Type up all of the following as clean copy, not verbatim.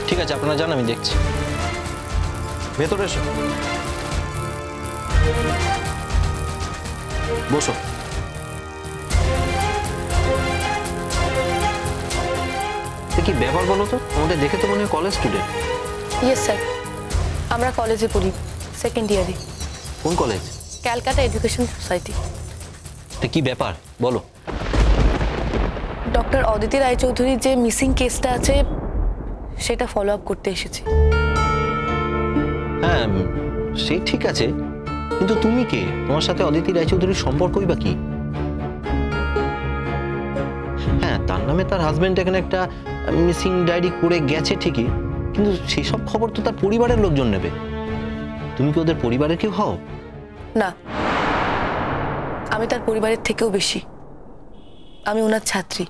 ঠিক আছে, আপনারা যান, আমি দেখছি। ভেতরে এসো, বসো। কি ব্যাপার বলো তো? আমাদের দেখে তো মনে হয় কলেজ স্টুডেন্ট। ইয়েস স্যার, আমরা কলেজে পড়ি, সেকেন্ড ইয়ারে। কোন কলেজ? Calcutta education society. তো কি ব্যাপার বলো। ডক্টর অদিতি রায়চৌধুরীর যে মিসিং কেসটা আছে সেটা ফলো আপ করতে এসেছি। হ্যাঁ, সে ঠিক আছে, কিন্তু তুমি কে? তোমার সাথে অদিতি রায়চৌধুরীর সম্পর্কই বা কি? হ্যাঁ, তার নামে তার হাজবেন্ড এখানে একটা মিসিং ডায়েরি করে গেছে ঠিকই, কিন্তু সেসব খবর তো তার পরিবারের লোকজন নেবে। তুমি কি ওদের পরিবারের কেউ হও? না, আমি তার পরিবারের থেকেও বেশি। আমি ওনার ছাত্রী।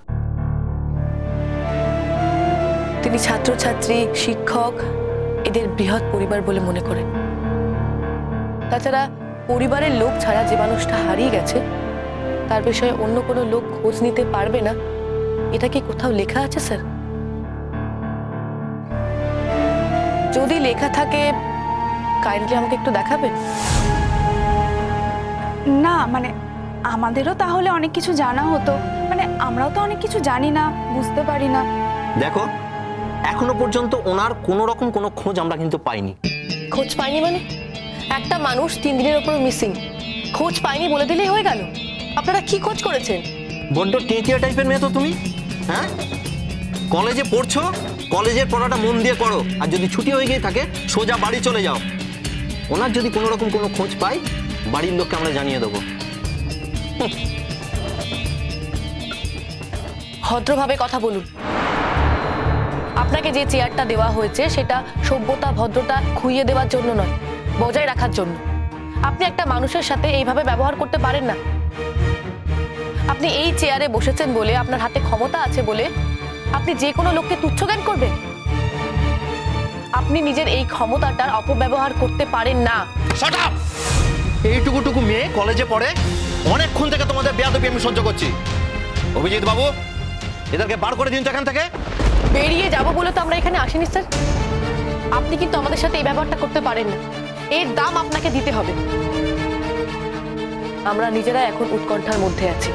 তিনি ছাত্রছাত্রী, শিক্ষক এদের বৃহৎ পরিবার বলে মনে করেন। তাছাড়া পরিবারের লোক ছাড়া যে মানুষটা হারিয়ে গেছে তার বিষয়ে অন্য কোনো লোক খোঁজ নিতে পারবে না, এটা কি কোথাও লেখা আছে স্যার? যদি লেখা থাকে কাইন্ডলি আমাকে একটু দেখাবেন। না মানে আমাদেরও তাহলে অনেক কিছু জানা হতো, মানে আমরাও তো অনেক কিছু জানি না, বুঝতে পারি না। দেখো, এখনো পর্যন্ত ওনার কোনো রকম কোনো খোঁজ আমরা কিন্তু পাইনি। খোঁজ পাইনি মানে? একটা মানুষ 3 দিনের উপর মিসিং, খোঁজ পাইনি বলে দিলেই হয়ে গেল? আপনারা কি খোঁজ করেছেন? বড্ড টেঁটিয়া টাইপের মেয়ে তো তুমি। হ্যাঁ, কলেজে পড়ছো, কলেজের পড়াটা মন দিয়ে করো, আর যদি ছুটি হয়ে গিয়ে থাকে সোজা বাড়ি চলে যাও। ওনার যদি কোনো রকম কোনো খোঁজ পাই বাড়ির লোককে আমরা জানিয়ে দেবো। ভদ্রভাবে কথা বলুন। আপনাকে যে চেয়ারটা দেওয়া হয়েছে সেটা সভ্যতা ভদ্রতা খুইয়ে দেওয়ার জন্য নয়, বজায় রাখার জন্য। আপনি একটা মানুষের সাথে এইভাবে ব্যবহার করতে পারেন না। আপনি এই চেয়ারে বসেছেন বলে, আপনার হাতে ক্ষমতা আছে বলে আপনি যে কোনো লোককে তুচ্ছজ্ঞান করবেন? আপনি নিজের এই ক্ষমতাটার অপব্যবহার করতে পারেন না। Shut up! এইটুকুটুকু মেয়ে কলেজে পড়ে, অনেকক্ষণ থেকে তোমাদের বেয়াদবি আমি সহ্য করছি। অভিজিৎ বাবু, এদেরকে বার করে দিন তো এখান থেকে। বেরিয়ে যাব বলে তো আমরা এখানে আসিনি স্যার। আপনি কিন্তু আমাদের সাথে এই ব্যবহারটা করতে পারেন না, এর দাম আপনাকে দিতে হবে। আমরা নিজেরা এখন উৎকণ্ঠার মধ্যে আছি।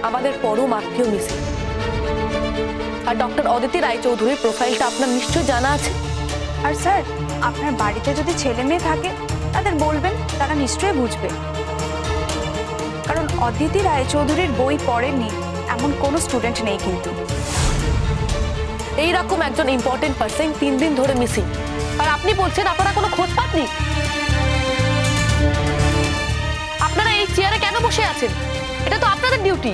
আমাদের পরম আত্মীয় মিসিং, আর ডক্টর অদিতি রায়চৌধুরীর প্রোফাইলটা আপনার নিশ্চয়ই জানা আছে। আর স্যার, আপনার বাড়িতে যদি ছেলে মেয়ে থাকে তাদের বলবেন, তারা নিশ্চয়ই বুঝবে। কারণ অদিতি রায়চৌধুরীর বই পড়েননি এমন কোনো স্টুডেন্ট নেই কিন্তু। এইরকম একজন ইম্পর্টেন্ট পার্সন 3 দিন ধরে মিসিং, আর আপনি বলছেন আপনারা কোনো খোঁজ পাননি। আপনারা এই চেয়ারে কেন বসে আছেন? এটা তো আপনাদের ডিউটি।